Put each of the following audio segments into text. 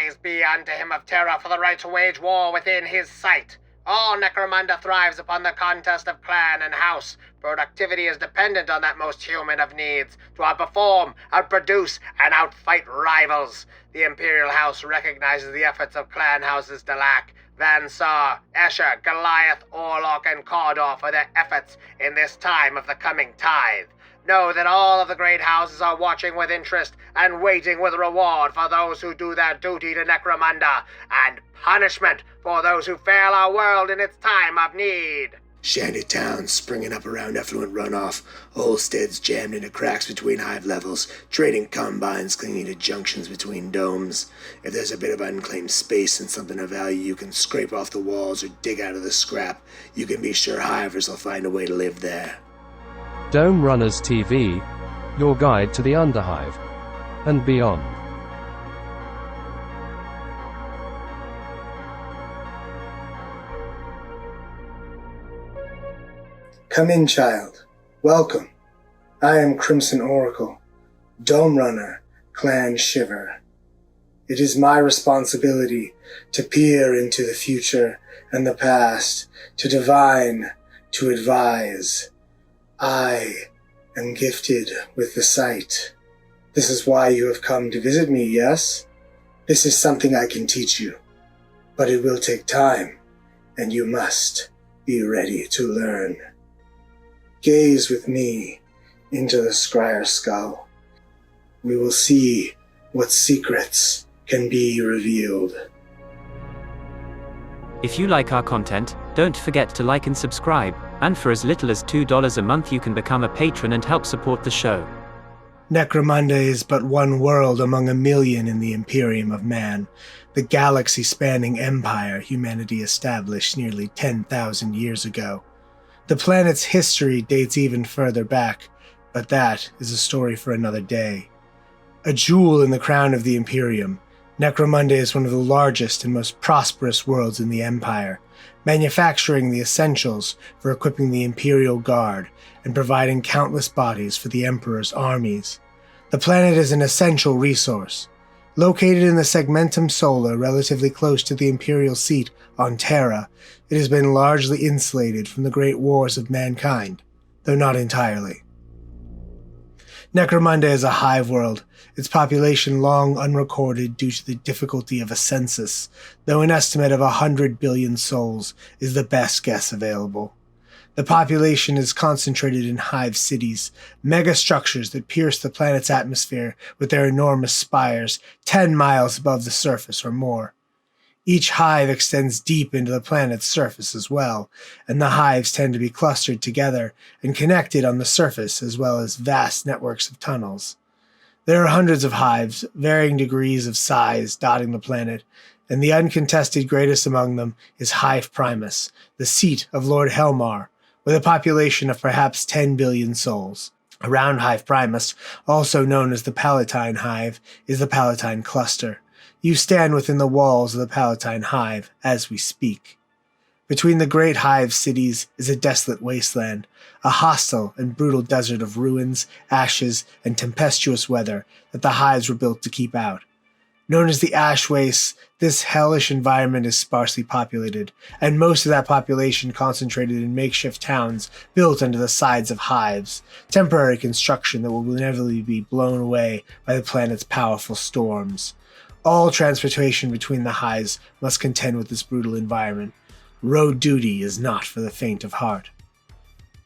Praise be unto him of terror for the right to wage war within his sight. All Necromunda thrives upon the contest of clan and house. Productivity is dependent on that most human of needs, to outperform, outproduce, and outfight rivals. The Imperial House recognizes the efforts of clan houses Dalak, Vansar, Escher, Goliath, Orlok, and Cawdor for their efforts in this time of the coming tithe. Know that all of the great houses are watching with interest and waiting with reward for those who do their duty to Necromunda, and punishment for those who fail our world in its time of need. Shanty towns springing up around effluent runoff, homesteads jammed into cracks between hive levels, trading combines clinging to junctions between domes. If there's a bit of unclaimed space and something of value you can scrape off the walls or dig out of the scrap, you can be sure hivers will find a way to live there. Dome Runners TV, your guide to the Underhive and beyond. Come in, child. Welcome. I am Crimson Oracle, Dome Runner, Clan Shiver. It is my responsibility to peer into the future and the past, to divine, to advise. I am gifted with the sight. This is why you have come to visit me, yes? This is something I can teach you, but it will take time, and you must be ready to learn. Gaze with me into the Scryer Skull. We will see what secrets can be revealed. If you like our content, don't forget to like and subscribe, and for as little as $2 a month you can become a patron and help support the show. Necromunda is but one world among a million in the Imperium of Man, the galaxy-spanning empire humanity established nearly 10,000 years ago. The planet's history dates even further back, but that is a story for another day. A jewel in the crown of the Imperium, Necromunda is one of the largest and most prosperous worlds in the Empire, manufacturing the essentials for equipping the Imperial Guard and providing countless bodies for the Emperor's armies. The planet is an essential resource. Located in the Segmentum Solar, relatively close to the Imperial seat on Terra, it has been largely insulated from the great wars of mankind, though not entirely. Necromunda is a hive world, its population long unrecorded due to the difficulty of a census, though an estimate of 100 billion souls is the best guess available. The population is concentrated in hive cities, megastructures that pierce the planet's atmosphere with their enormous spires 10 miles above the surface or more. Each hive extends deep into the planet's surface as well, and the hives tend to be clustered together and connected on the surface as well as vast networks of tunnels. There are hundreds of hives, varying degrees of size, dotting the planet, and the uncontested greatest among them is Hive Primus, the seat of Lord Helmar, with a population of perhaps 10 billion souls. Around Hive Primus, also known as the Palatine Hive, is the Palatine Cluster. You stand within the walls of the Palatine Hive as we speak. Between the great hive cities is a desolate wasteland, a hostile and brutal desert of ruins, ashes, and tempestuous weather that the hives were built to keep out. Known as the Ash Wastes, this hellish environment is sparsely populated, and most of that population concentrated in makeshift towns built under the sides of hives, temporary construction that will inevitably be blown away by the planet's powerful storms. All transportation between the hives must contend with this brutal environment. Road duty is not for the faint of heart.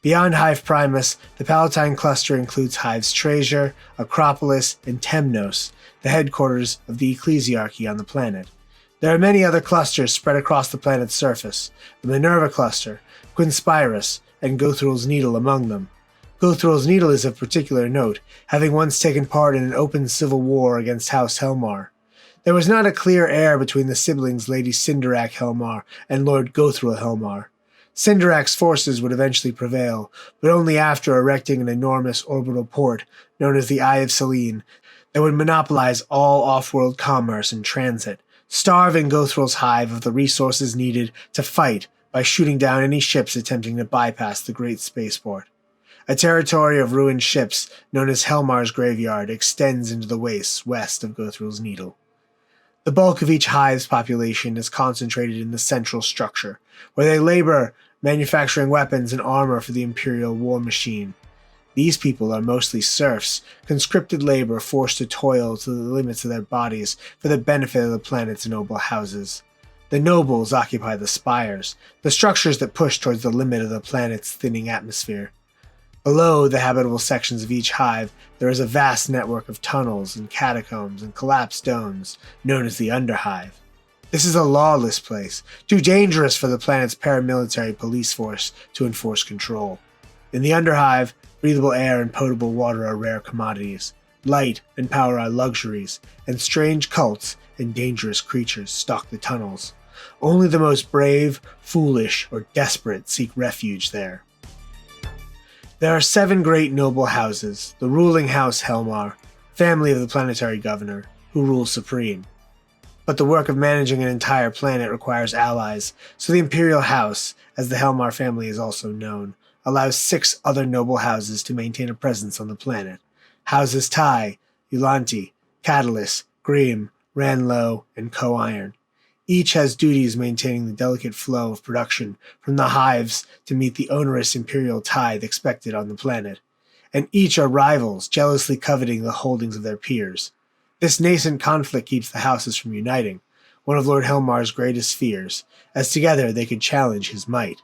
Beyond Hive Primus, the Palatine Cluster includes Hives Treasure, Acropolis, and Temnos, the headquarters of the ecclesiarchy on the planet. There are many other clusters spread across the planet's surface, the Minerva Cluster, Quinspirus, and Gothrul's Needle among them. Gothrul's Needle is of particular note, having once taken part in an open civil war against House Helmar. There was not a clear heir between the siblings Lady Cinderak Helmar and Lord Gothrul Helmar. Cinderak's forces would eventually prevail, but only after erecting an enormous orbital port known as the Eye of Selene that would monopolize all off-world commerce and transit, starving Gothrul's hive of the resources needed to fight by shooting down any ships attempting to bypass the great spaceport. A territory of ruined ships known as Helmar's Graveyard extends into the wastes west of Gothrul's Needle. The bulk of each hive's population is concentrated in the central structure, where they labor manufacturing weapons and armor for the Imperial war machine. These people are mostly serfs, conscripted labor forced to toil to the limits of their bodies for the benefit of the planet's noble houses. The nobles occupy the spires, the structures that push towards the limit of the planet's thinning atmosphere. Below the habitable sections of each hive, there is a vast network of tunnels and catacombs and collapsed domes, known as the Underhive. This is a lawless place, too dangerous for the planet's paramilitary police force to enforce control. In the Underhive, breathable air and potable water are rare commodities, light and power are luxuries, and strange cults and dangerous creatures stalk the tunnels. Only the most brave, foolish, or desperate seek refuge there. There are 7 great noble houses, the ruling House Helmar, family of the planetary governor, who rules supreme. But the work of managing an entire planet requires allies, so the Imperial House, as the Helmar family is also known, allows 6 other noble houses to maintain a presence on the planet. Houses Tai, Ulanti, Catalyst, Grimm, Ranlow, and Co-Iron. Each has duties maintaining the delicate flow of production from the hives to meet the onerous imperial tithe expected on the planet. And each are rivals, jealously coveting the holdings of their peers. This nascent conflict keeps the houses from uniting, one of Lord Helmar's greatest fears, as together they could challenge his might.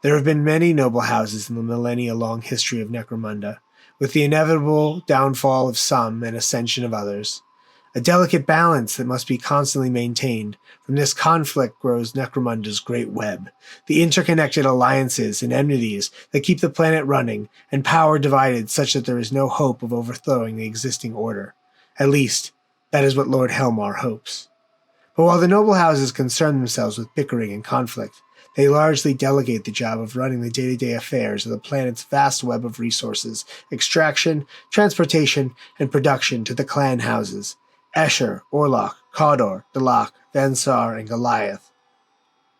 There have been many noble houses in the millennia-long history of Necromunda, with the inevitable downfall of some and ascension of others. A delicate balance that must be constantly maintained. From this conflict grows Necromunda's great web, the interconnected alliances and enmities that keep the planet running, and power divided such that there is no hope of overthrowing the existing order. At least, that is what Lord Helmar hopes. But while the noble houses concern themselves with bickering and conflict, they largely delegate the job of running the day-to-day affairs of the planet's vast web of resources, extraction, transportation, and production to the clan houses, Escher, Orlok, Caudor, Dalak, Vansar, and Goliath.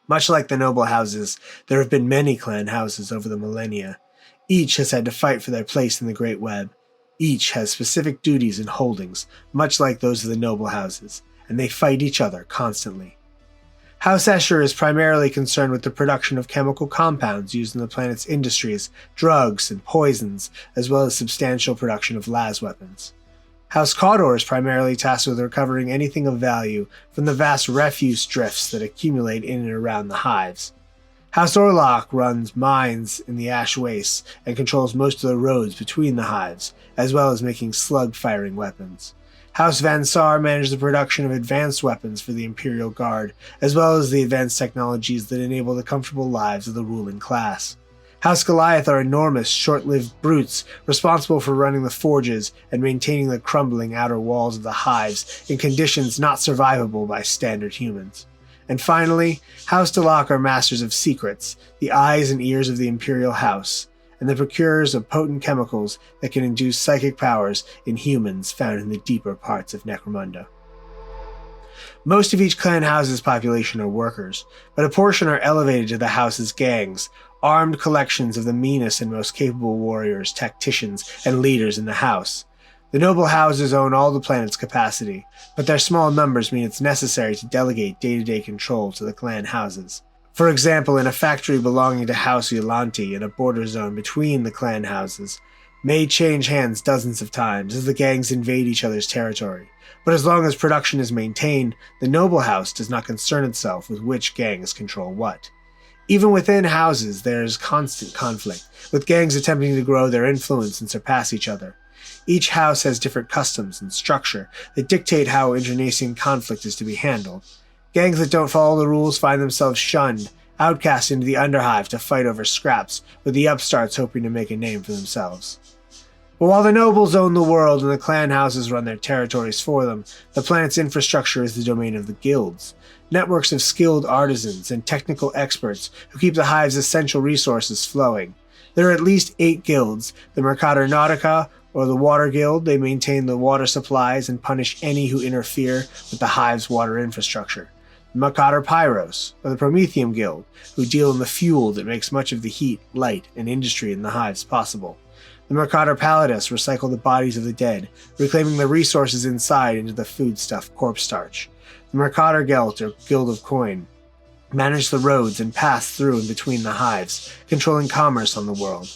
Much like the noble houses, there have been many clan houses over the millennia. Each has had to fight for their place in the Great Web. Each has specific duties and holdings, much like those of the noble houses, and they fight each other constantly. House Escher is primarily concerned with the production of chemical compounds used in the planet's industries, drugs, and poisons, as well as substantial production of las weapons. House Caudor is primarily tasked with recovering anything of value from the vast refuse drifts that accumulate in and around the hives. House Orlok runs mines in the ash wastes and controls most of the roads between the hives, as well as making slug-firing weapons. House Vansar manages the production of advanced weapons for the Imperial Guard, as well as the advanced technologies that enable the comfortable lives of the ruling class. House Goliath are enormous, short-lived brutes responsible for running the forges and maintaining the crumbling outer walls of the hives in conditions not survivable by standard humans. And finally, House Dalak are masters of secrets, the eyes and ears of the Imperial House, and the procurers of potent chemicals that can induce psychic powers in humans found in the deeper parts of Necromunda. Most of each clan house's population are workers, but a portion are elevated to the house's gangs, armed collections of the meanest and most capable warriors, tacticians, and leaders in the house. The noble houses own all the planet's capacity, but their small numbers mean it's necessary to delegate day-to-day control to the clan houses. For example, in a factory belonging to House Ulanti in a border zone between the clan houses, may change hands dozens of times as the gangs invade each other's territory. But as long as production is maintained, the noble house does not concern itself with which gangs control what. Even within houses, there is constant conflict, with gangs attempting to grow their influence and surpass each other. Each house has different customs and structure that dictate how internecine conflict is to be handled. Gangs that don't follow the rules find themselves shunned, outcast into the Underhive to fight over scraps, with the upstarts hoping to make a name for themselves. But while the nobles own the world and the clan houses run their territories for them, the planet's infrastructure is the domain of the guilds. Networks of skilled artisans and technical experts who keep the hive's essential resources flowing. There are at least 8 guilds, the Mercator Nautica, or the Water Guild. They maintain the water supplies and punish any who interfere with the hive's water infrastructure. The Mercator Pyros, or the Prometheum Guild, who deal in the fuel that makes much of the heat, light, and industry in the hives possible. The Mercator Pallidus recycle the bodies of the dead, reclaiming the resources inside into the foodstuff corpse starch. The Mercator Gelt, or Guild of Coin, manage the roads and pass through and between the hives, controlling commerce on the world.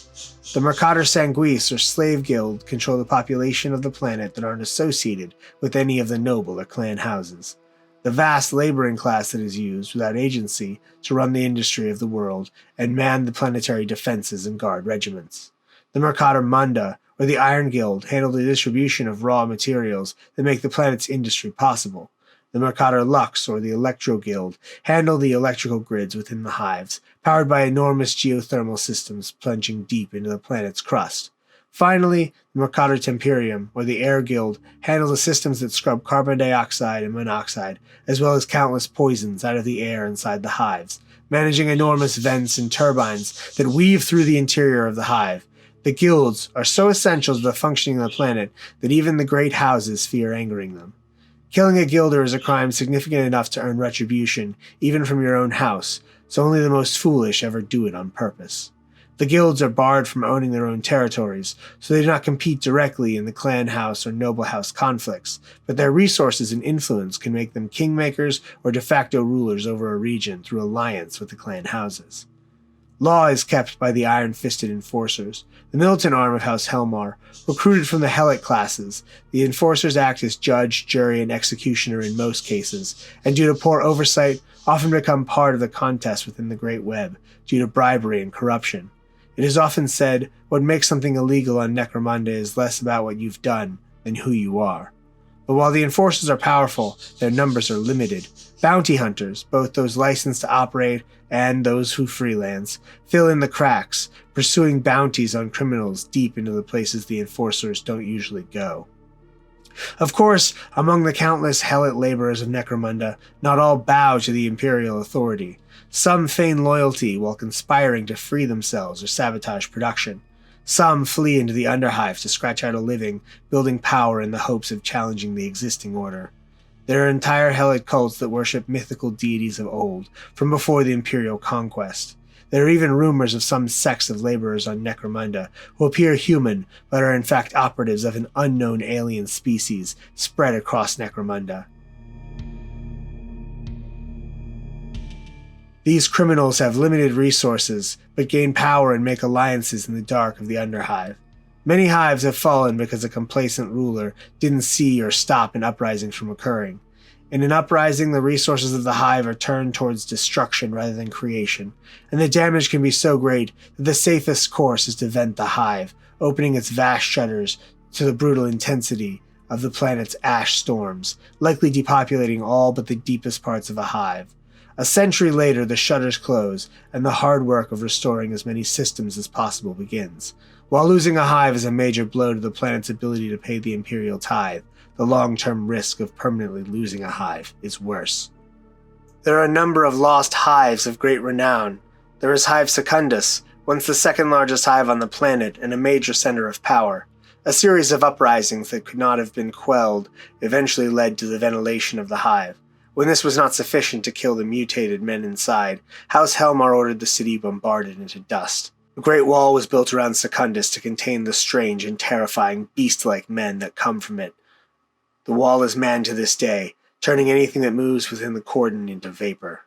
The Mercator Sanguis, or Slave Guild, control the population of the planet that aren't associated with any of the noble or clan houses. The vast laboring class that is used, without agency, to run the industry of the world and man the planetary defenses and guard regiments. The Necromunda, or the Iron Guild, handle the distribution of raw materials that make the planet's industry possible. The Mercator Lux, or the Electro Guild, handle the electrical grids within the hives, powered by enormous geothermal systems plunging deep into the planet's crust. Finally, the Mercator Temperium, or the Air Guild, handle the systems that scrub carbon dioxide and monoxide, as well as countless poisons out of the air inside the hives, managing enormous vents and turbines that weave through the interior of the hive. The guilds are so essential to the functioning of the planet that even the great houses fear angering them. Killing a guilder is a crime significant enough to earn retribution, even from your own house, so only the most foolish ever do it on purpose. The guilds are barred from owning their own territories, so they do not compete directly in the clan house or noble house conflicts, but their resources and influence can make them kingmakers or de facto rulers over a region through alliance with the clan houses. Law is kept by the iron-fisted enforcers, the militant arm of House Helmar. Recruited from the Helot classes, the enforcers act as judge, jury, and executioner in most cases, and due to poor oversight, often become part of the contest within the Great Web, due to bribery and corruption. It is often said, what makes something illegal on Necromunda is less about what you've done than who you are. But while the enforcers are powerful, their numbers are limited. Bounty hunters, both those licensed to operate and those who freelance, fill in the cracks, pursuing bounties on criminals deep into the places the enforcers don't usually go. Of course, among the countless helot laborers of Necromunda, not all bow to the imperial authority. Some feign loyalty while conspiring to free themselves or sabotage production. Some flee into the Underhive to scratch out a living, building power in the hopes of challenging the existing order. There are entire helot cults that worship mythical deities of old, from before the imperial conquest. There are even rumors of some sects of laborers on Necromunda who appear human but are in fact operatives of an unknown alien species spread across Necromunda. These criminals have limited resources, but gain power and make alliances in the dark of the Underhive. Many hives have fallen because a complacent ruler didn't see or stop an uprising from occurring. In an uprising, the resources of the hive are turned towards destruction rather than creation, and the damage can be so great that the safest course is to vent the hive, opening its vast shutters to the brutal intensity of the planet's ash storms, likely depopulating all but the deepest parts of a hive. A century later, the shutters close, and the hard work of restoring as many systems as possible begins. While losing a hive is a major blow to the planet's ability to pay the imperial tithe, the long-term risk of permanently losing a hive is worse. There are a number of lost hives of great renown. There is Hive Secundus, once the second largest hive on the planet and a major center of power. A series of uprisings that could not have been quelled eventually led to the ventilation of the hive. When this was not sufficient to kill the mutated men inside, House Helmar ordered the city bombarded into dust. A great wall was built around Secundus to contain the strange and terrifying beast-like men that come from it. The wall is manned to this day, turning anything that moves within the cordon into vapor.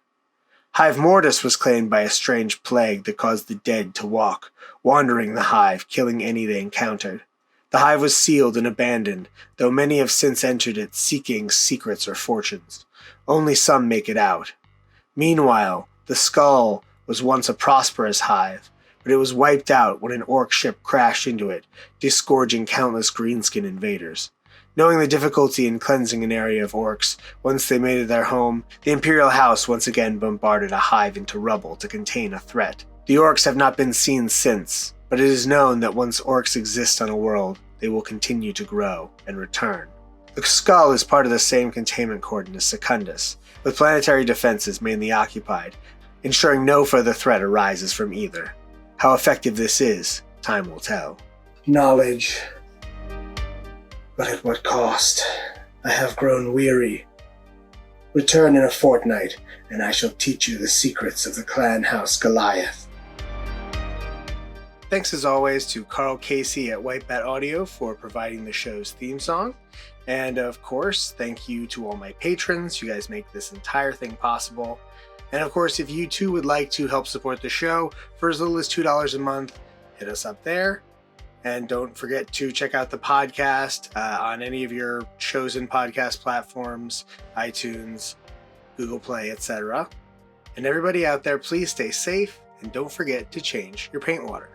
Hive Mortis was claimed by a strange plague that caused the dead to walk, wandering the hive, killing any they encountered. The hive was sealed and abandoned, though many have since entered it seeking secrets or fortunes. Only some make it out. Meanwhile, the Skull was once a prosperous hive, but it was wiped out when an orc ship crashed into it, disgorging countless greenskin invaders. Knowing the difficulty in cleansing an area of orcs, once they made it their home, the Imperial House once again bombarded a hive into rubble to contain a threat. The orcs have not been seen since, but it is known that once orcs exist on a world, they will continue to grow and return. The Skull is part of the same containment cordon as Secundus, with planetary defenses mainly occupied, ensuring no further threat arises from either. How effective this is, time will tell. Knowledge. But at what cost? I have grown weary. Return in a fortnight, and I shall teach you the secrets of the clan house Goliath. Thanks as always to Carl Casey at White Bat Audio for providing the show's theme song. And of course, thank you to all my patrons. You guys make this entire thing possible. And of course, if you too would like to help support the show for as little as $2 a month, hit us up there. And don't forget to check out the podcast on any of your chosen podcast platforms, iTunes, Google Play, etc. And everybody out there, please stay safe and don't forget to change your paint water.